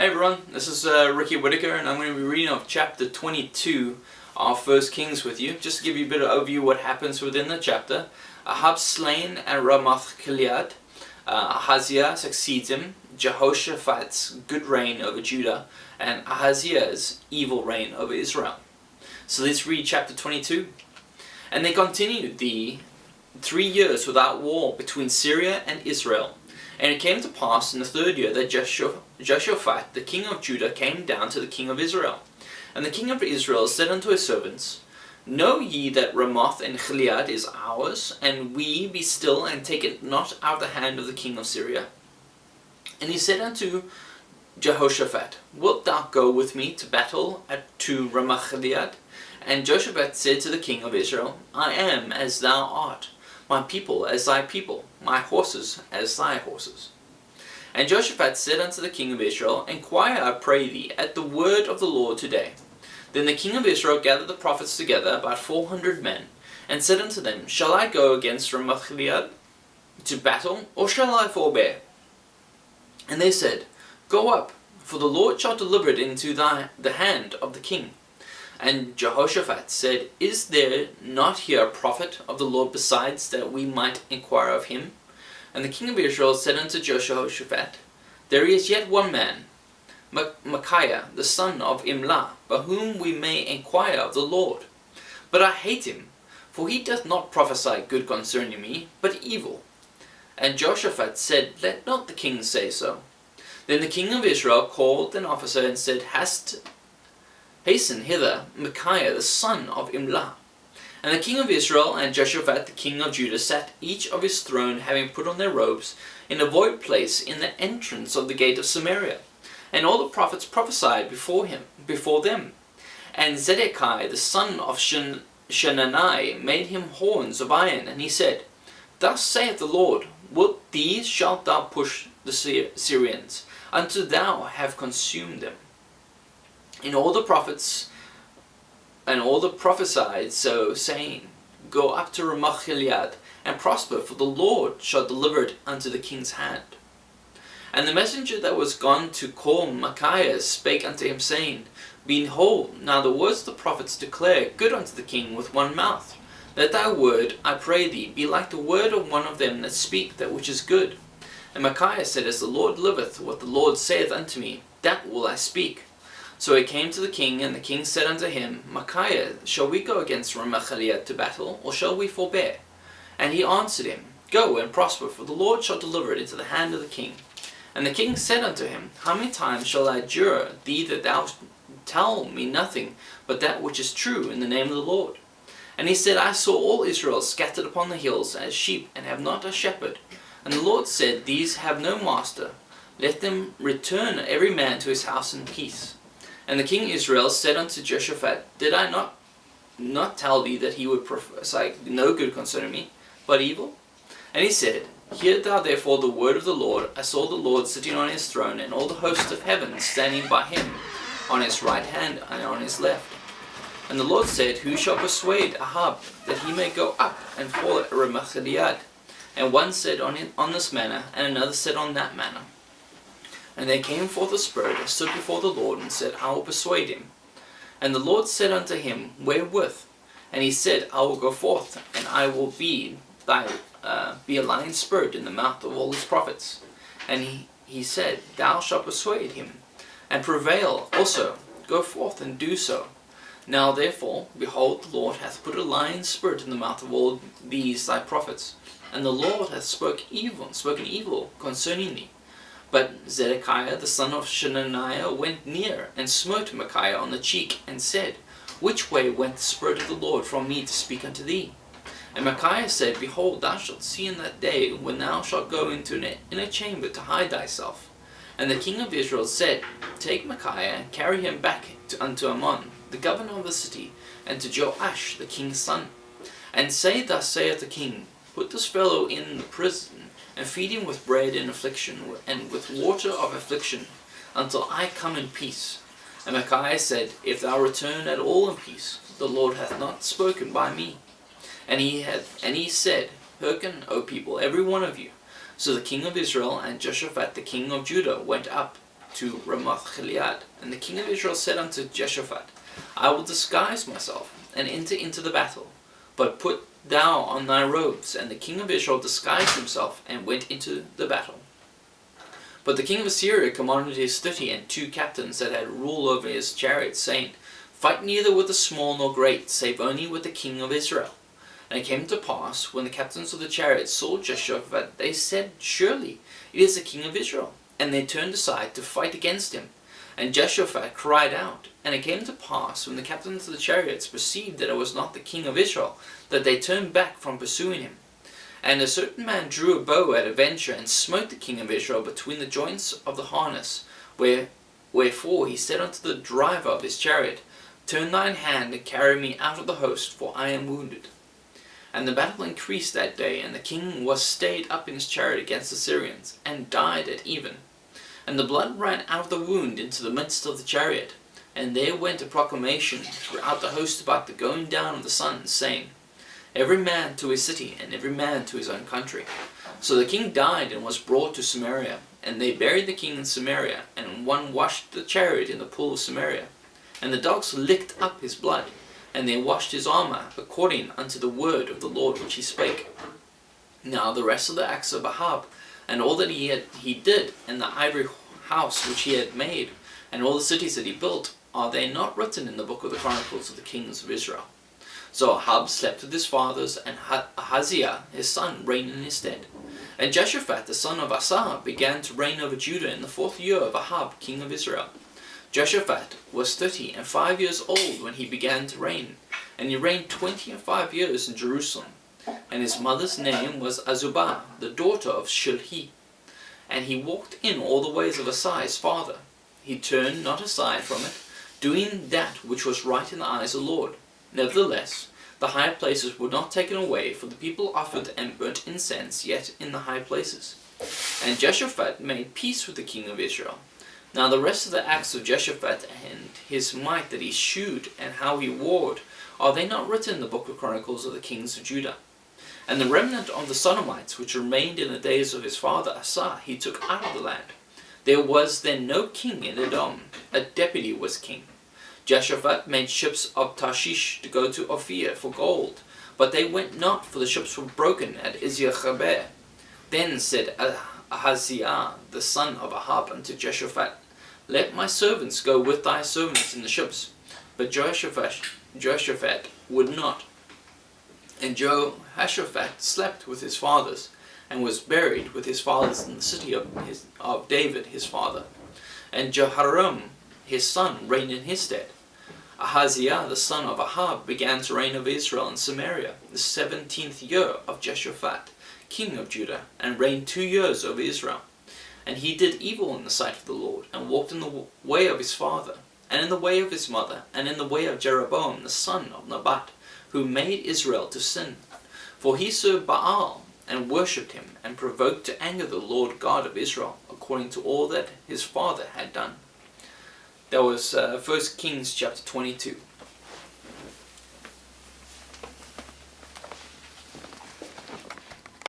Hey everyone, this is Ricky Whitaker, and I'm going to be reading off chapter 22 of 1 Kings with you, just to give you a bit of overview what happens within the chapter. Ahab slain at Ramoth-Gilead, Ahaziah succeeds him, Jehoshaphat's good reign over Judah, and Ahaziah's evil reign over Israel. So let's read chapter 22. And they continued the 3 years without war between Syria and Israel. And it came to pass in the 3rd year that Jeshoshaphat, the king of Judah, came down to the king of Israel. And the king of Israel said unto his servants, Know ye that Ramoth and Gilead is ours, and we be still, and take it not out of the hand of the king of Syria? And he said unto Jehoshaphat, Wilt thou go with me to battle to Ramoth-Gilead? And Jehoshaphat said to the king of Israel, I am as thou art, my people as thy people, my horses as thy horses. And Jehoshaphat said unto the king of Israel, Enquire, I pray thee, at the word of the Lord today. Then the king of Israel gathered the prophets together, about 400 men, and said unto them, Shall I go against Ramoth-Gilead to battle, or shall I forbear? And they said, Go up, for the Lord shall deliver it into the hand of the king. And Jehoshaphat said, Is there not here a prophet of the Lord besides, that we might inquire of him? And the king of Israel said unto Jehoshaphat, There is yet one man, Micaiah, the son of Imlah, by whom we may inquire of the Lord. But I hate him, for he doth not prophesy good concerning me, but evil. And Jehoshaphat said, Let not the king say so. Then the king of Israel called an officer and said, Hasten hither Micaiah the son of Imlah. And the king of Israel and Jeshoshaphat the king of Judah sat each of his throne, having put on their robes, in a void place in the entrance of the gate of Samaria. And all the prophets prophesied before them. And Zedekiah the son of Shenani made him horns of iron, and he said, Thus saith the Lord, With these shalt thou push the Syrians, until thou have consumed them. And all the prophets prophesied so, saying, Go up to Ramoth-Gilead, and prosper, for the Lord shall deliver it unto the king's hand. And the messenger that was gone to call Micaiah spake unto him, saying, Behold, now the words of the prophets declare good unto the king with one mouth. Let thy word, I pray thee, be like the word of one of them that speak that which is good. And Micaiah said, As the Lord liveth, what the Lord saith unto me, that will I speak. So he came to the king, and the king said unto him, Micaiah, shall we go against Ramoth-Gilead to battle, or shall we forbear? And he answered him, Go and prosper, for the Lord shall deliver it into the hand of the king. And the king said unto him, How many times shall I adjure thee that thou tell me nothing but that which is true in the name of the Lord? And he said, I saw all Israel scattered upon the hills as sheep, and have not a shepherd. And the Lord said, These have no master. Let them return every man to his house in peace. And the king of Israel said unto Jehoshaphat, Did I not tell thee that he would prophesy no good concerning me, but evil? And he said, Hear thou therefore the word of the Lord. I saw the Lord sitting on his throne, and all the hosts of heaven standing by him, on his right hand and on his left. And the Lord said, Who shall persuade Ahab, that he may go up and fall at Ramoth-Gilead? And one said on this manner, and another said on that manner. And there came forth a spirit, and stood before the Lord, and said, I will persuade him. And the Lord said unto him, Wherewith? And he said, I will go forth, and I will be a lying spirit in the mouth of all his prophets. And he said, Thou shalt persuade him, and prevail also. Go forth and do so. Now therefore, behold, the Lord hath put a lying spirit in the mouth of all these thy prophets, and the Lord hath spoken evil concerning thee. But Zedekiah the son of Shenaniah went near, and smote Micaiah on the cheek, and said, Which way went the Spirit of the Lord from me to speak unto thee? And Micaiah said, Behold, thou shalt see in that day, when thou shalt go into an inner chamber to hide thyself. And the king of Israel said, Take Micaiah, and carry him back unto Amon, the governor of the city, and to Joash the king's son. And say, Thus saith the king, Put this fellow in the prison, and feed him with bread in affliction, and with water of affliction, until I come in peace. And Micaiah said, If thou return at all in peace, the Lord hath not spoken by me. And he said, Hearken, O people, every one of you. So the king of Israel and Jehoshaphat the king of Judah went up, to Ramoth-Gilead. And the king of Israel said unto Jeshoshaphat, I will disguise myself, and enter into the battle, but put thou on thy robes. And the king of Israel disguised himself, and went into the battle. But the king of Assyria commanded his 32 captains that had rule over his chariots, saying, Fight neither with the small nor great, save only with the king of Israel. And it came to pass, when the captains of the chariots saw Jeshoshaphat, they said, Surely it is the king of Israel. And they turned aside to fight against him. And Jeshoshaphat cried out. And it came to pass, when the captains of the chariots perceived that it was not the king of Israel, that they turned back from pursuing him. And a certain man drew a bow at a venture, and smote the king of Israel between the joints of the harness. Wherefore he said unto the driver of his chariot, Turn thine hand, and carry me out of the host, for I am wounded. And the battle increased that day, and the king was stayed up in his chariot against the Syrians, and died at even. And the blood ran out of the wound into the midst of the chariot. And there went a proclamation throughout the host about the going down of the sun, saying, Every man to his city, and every man to his own country. So the king died, and was brought to Samaria. And they buried the king in Samaria, and one washed the chariot in the pool of Samaria. And the dogs licked up his blood, and they washed his armor, according unto the word of the Lord which he spake. Now the rest of the acts of Ahab, and all that he did, and the ivory house which he had made, and all the cities that he built, are they not written in the book of the Chronicles of the kings of Israel? So Ahab slept with his fathers, and Ahaziah his son reigned in his stead. And Jeshoshaphat the son of Asa began to reign over Judah in the 4th year of Ahab king of Israel. Jeshoshaphat was 35 years old when he began to reign, and he reigned 25 years in Jerusalem. And his mother's name was Azubah, the daughter of Shilhi. And he walked in all the ways of Asa his father. He turned not aside from it, doing that which was right in the eyes of the Lord. Nevertheless, the high places were not taken away, for the people offered and burnt incense yet in the high places. And Jeshoshaphat made peace with the king of Israel. Now the rest of the acts of Jeshoshaphat, and his might that he shewed, and how he warred, are they not written in the book of Chronicles of the kings of Judah? And the remnant of the Sodomites, which remained in the days of his father Asa, he took out of the land. There was then no king in Edom, a deputy was king. Jeshoshaphat made ships of Tarshish to go to Ophir for gold, but they went not, for the ships were broken at Ezion-Geber. Then said Ahaziah the son of Ahab unto Jeshoshaphat, Let my servants go with thy servants in the ships. But Jehoshaphat would not. And Jehoshaphat slept with his fathers, and was buried with his fathers in the city of David his father. And Jehoram his son reigned in his stead. Ahaziah the son of Ahab began to reign over Israel in Samaria, the 17th year of Jeshoshaphat king of Judah, and reigned 2 years over Israel. And he did evil in the sight of the Lord, and walked in the way of his father, and in the way of his mother, and in the way of Jeroboam the son of Nebat, who made Israel to sin. For he served Baal, and worshipped him, and provoked to anger the Lord God of Israel, according to all that his father had done. That was 1 Kings chapter 22.